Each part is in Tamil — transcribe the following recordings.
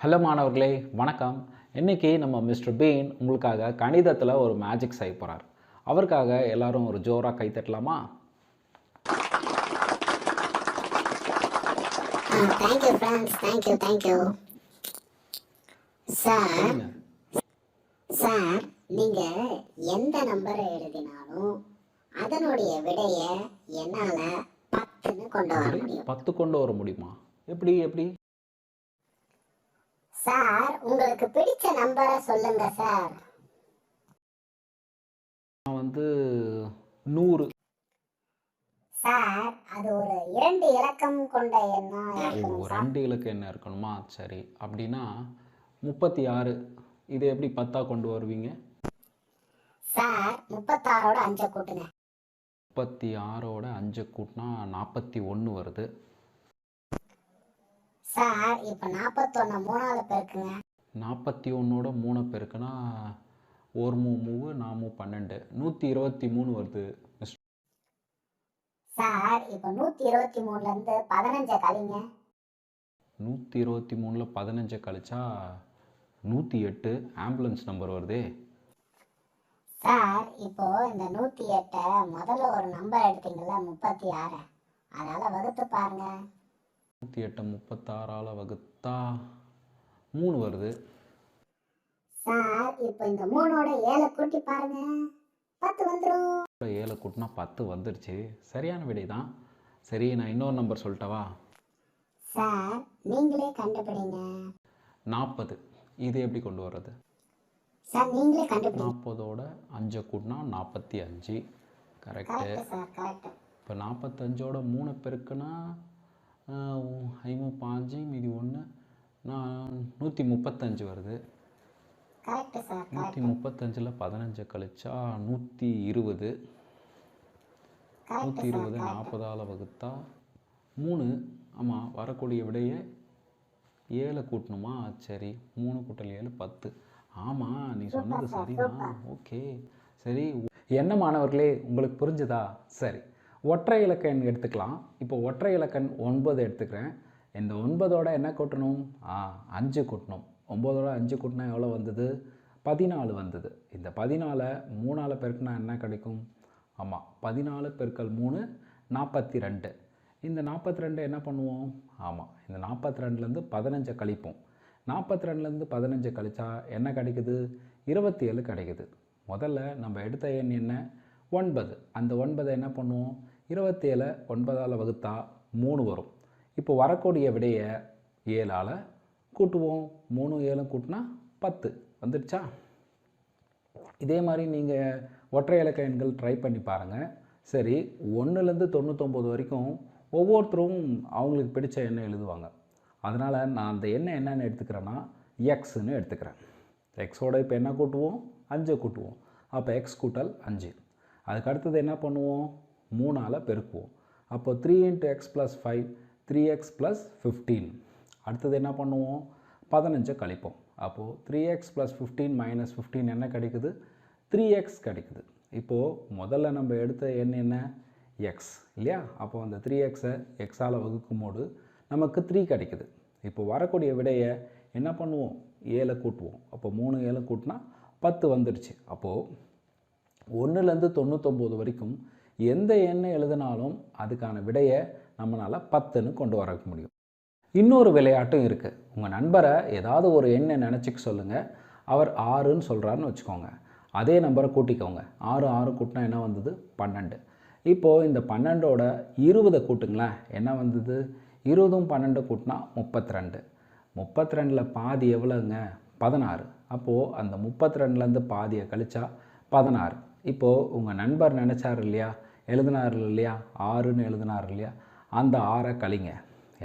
ஹலோ மாணவர்களே, வணக்கம். இன்றைக்கி நம்ம மிஸ்டர் பீன் உங்களுக்காக கணிதத்தில் ஒரு மேஜிக் செய்ய போகிறார். அவருக்காக எல்லாரும் ஒரு ஜோராக கை தட்டலாமா? Thank you friends, thank you. சார், நீங்கள் எந்த நம்பரை எழுதினாலும் அதனுடைய விடையை என்னால் 10ன்னு கொண்டு வர முடியும். 10 கொண்டு வர முடியுமா? எப்படி? சார், உங்களுக்கு பிடிச்ச நம்பரை சொல்லுங்க சார். நான் 100. சார், அது ஒரு 2 இலக்கம் கொண்ட எண்ணா இருக்கணும். 2 இலக்க எண்ணம் இருக்கணுமா? சரி, அப்படின்னா 36. இது எப்படி 10ஆ கொண்டு வருவீங்க? சார், 36ஓட 5 கூட்டுங்க. 36ஓட 5 கூட்டினா 41 வருது. சார், இப்போ 41 3ஆல் பெருக்குங்க. 41ஓட 3 பெருக்குனா 1 3 4 12 123 வருது. சார், இப்போ 123லேருந்து 15 கழிங்க. 123ல் 15 கழிச்சா 108 ஆம்புலன்ஸ் நம்பர் வருதே. சார், இப்போ இந்த 108 முதல்ல ஒரு நம்பர் எடுத்தீங்கல்ல 36, அதனால் வகுத்து பாருங்க. 108 36ஆல் வகுத்தா 3 வருது. சார், இப்போ இந்த 3ஓட 7 கூட்டி பாருங்க, 10 வந்துடும். 7 கூட்டினா 10 வந்துடுச்சு. சரியான விடை தான். சரி, நான் இன்னொரு நம்பர் சொல்லட்டவா? சார், நீங்களே கண்டுபிடிங்க. 40. இது எப்படி கொண்டு வர்றது? சார், நீங்களே கண்டுபிடிங்க. 40ஓட 5 கூட்டினா 45. கரெக்டு. இப்போ 45ஓட 3 பெருக்குனா 5 மீதி 1 135 வருது. 135ல் 15 கழிச்சா 120. 120 40ஆல் வகுத்தா 3. ஆமாம், வரக்கூடிய விடையை 7 கூட்டணுமா? சரி, 3 கூட்டல் 7 10. ஆமாம், நீ சொன்னது சரிதான். ஓகே, சரி. என்ன மாணவர்களே, உங்களுக்கு புரிஞ்சுதா? சரி, ஒற்றை இலக்க எண் எடுத்துக்கலாம். இப்போ ஒற்றை இலக்கண் 9 எடுத்துக்கிறேன். இந்த 9ஓட என்ன கூட்டணும்? 5 கூட்டணும். 9ஓட 5 கூட்டினா எவ்வளோ வந்தது? 14 வந்தது. இந்த 14 3ஆல் பெருக்கினா என்ன கிடைக்கும்? ஆமாம், 14 பெருக்கல் 3 42. இந்த 42 என்ன பண்ணுவோம்? ஆமாம், இந்த 42லேருந்து 15 கழிப்போம். 42லேருந்து 15 கழிச்சா என்ன கிடைக்குது? 27 கிடைக்குது. முதல்ல நம்ம எடுத்த எண் என்ன? 9. அந்த 9 என்ன பண்ணுவோம்? 27 9ஆல் வகுத்தா 3 வரும். இப்போ வரக்கூடிய விடையை 7ஆல் கூட்டுவோம். 3 7 கூட்டினா 10 வந்துடுச்சா? இதே மாதிரி நீங்கள் ஒற்றை இலக்க எண்கள் ட்ரை பண்ணி பாருங்கள். சரி, 1லேருந்து 99 வரைக்கும் ஒவ்வொருத்தரும் அவங்களுக்கு பிடிச்ச எண்ணை எழுதுவாங்க. அதனால் நான் அந்த எண்ணை என்னென்னு எடுத்துக்கிறேன்னா எக்ஸ்ன்னு எடுத்துக்கிறேன். எக்ஸோட இப்போ என்ன கூட்டுவோம்? 5 கூட்டுவோம். அப்போ எக்ஸ் கூட்டல் 5. அதுக்கு அடுத்தது என்ன பண்ணுவோம்? 3ஆல் பெருக்குவோம். அப்போ 3 × x + 5 3x + 15. அடுத்தது என்ன பண்ணுவோம்? 15 கழிப்போம். அப்போது 3x + 15 - 15 என்ன கிடைக்குது? 3x கிடைக்குது. இப்போது முதல்ல நம்ம எடுத்த எண் என்ன? எக்ஸ் இல்லையா? அப்போ அந்த 3xஐ எக்ஸால் வகுக்கும் போது நமக்கு 3 கிடைக்குது. இப்போ வரக்கூடிய விடையை என்ன பண்ணுவோம்? 7 கூட்டுவோம். அப்போ 3 7 கூட்டினா 10 வந்துடுச்சு. அப்போது 1லேருந்து 99 வரைக்கும் எந்த எண்ணை எழுதினாலும் அதுக்கான விடையை நம்மளால் 10ன்னு கொண்டு வர முடியும். இன்னொரு விளையாட்டும் இருக்குது. உங்கள் நண்பரை ஏதாவது ஒரு எண்ணை நினச்சிக்க சொல்லுங்கள். அவர் 6ன்னு சொல்கிறாருன்னு வச்சுக்கோங்க. அதே நம்பரை கூட்டிக்கோங்க. 6 6 கூட்டினா என்ன வந்தது? 12. இப்போது இந்த 12ஓட 20 கூட்டுங்களேன். என்ன வந்தது? 20 12 கூட்டினா 32. 32ல் பாதி எவ்வளோங்க? 16. அப்போது அந்த 32லேருந்து பாதியை கழிச்சா 16. இப்போது உங்கள் நண்பர் நினச்சார் இல்லையா, எழுதினார் இல்லையா, 6ன்னு எழுதினார் இல்லையா, அந்த 6ஐ கழிங்க.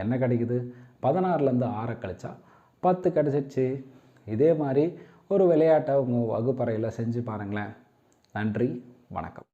என்ன கிடைக்குது? 16லேருந்து 6ஐ கழிச்சா 10 கிடச்சிச்சு. இதே மாதிரி ஒரு விளையாட்டை உங்கள் வகுப்பறையில் செஞ்சு பாருங்களேன். நன்றி, வணக்கம்.